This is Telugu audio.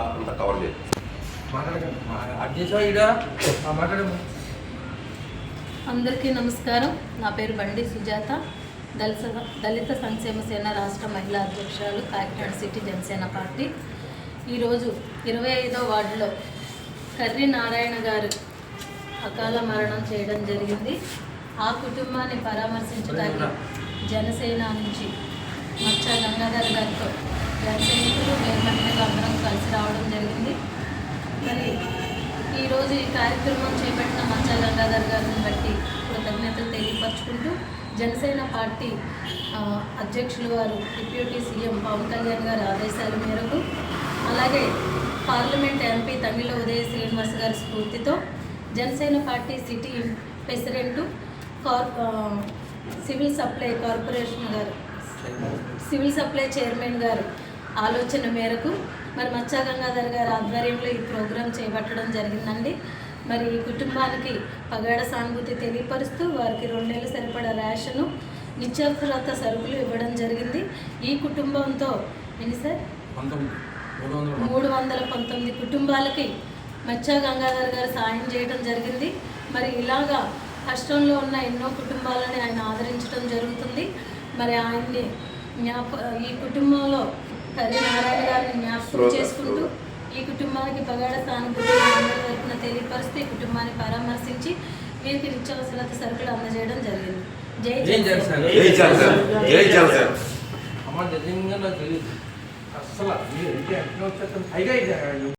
అంత కవర్ చేయదు. అందరికీ నమస్కారం. నా పేరు బండి సుజాత, దళిత సంక్షేమ సేన రాష్ట్ర మహిళా అధ్యక్షురాలు, కాకినాడ సిటీ జనసేన పార్టీ. ఈరోజు 25వ వార్డులో కర్రి నారాయణ గారు అకాల మరణం చేయడం జరిగింది. ఆ కుటుంబాన్ని పరామర్శించడానికి జనసేన నుంచి మచ్చా గంగాధర్ గారితో జనసైనికులు మేమహిళలు అందరం కలిసి రావడం జరిగింది. మరి ఈరోజు ఈ కార్యక్రమం చేపట్టిన మచ్చా గంగాధర్ గారిని బట్టి కృతజ్ఞతలు తెలియపరుచుకుంటూ జనసేన పార్టీ అధ్యక్షులు వారు డిప్యూటీ సీఎం పవన్ కళ్యాణ్ గారి ఆదేశాల మేరకు, అలాగే పార్లమెంట్ ఎంపీ తమిళ ఉదయ శ్రీనివాస్ గారి స్ఫూర్తితో Janasena party city president civil supply corporation గారు, సివిల్ సప్లై చైర్మన్ గారు ఆలోచన మేరకు మరి మచ్చా గంగాధర్ గారి ఆధ్వర్యంలో ఈ ప్రోగ్రాం చేపట్టడం జరిగిందండి. మరి ఈ కుటుంబానికి పగాడ సానుభూతి తెలియపరుస్తూ వారికి 2 నెలలు సరిపడా రేషను, నిత్యావసర సరుకులు ఇవ్వడం జరిగింది. ఈ కుటుంబంతో ఎన్ని సార్ 319 కుటుంబాలకి మచ్చా గంగాధర్ గారు సాయం చేయడం జరిగింది. మరి ఇలాగా కష్టంలో ఉన్న ఎన్నో కుటుంబాలని ఆయన ఆదరించడం జరుగుతుంది. మరి ఆయన్ని ఈ కుటుంబంలో కర్రి నారాయణ గారిని జ్ఞాపకం చేసుకుంటూ ఈ కుటుంబానికి పగాడ సానుభూతి తరపున తెలియపరుస్తూ ఈ కుటుంబాన్ని పరామర్శించి వీరికి నిత్యావసర సరుకులు అందజేయడం జరిగింది. జై జనసేన.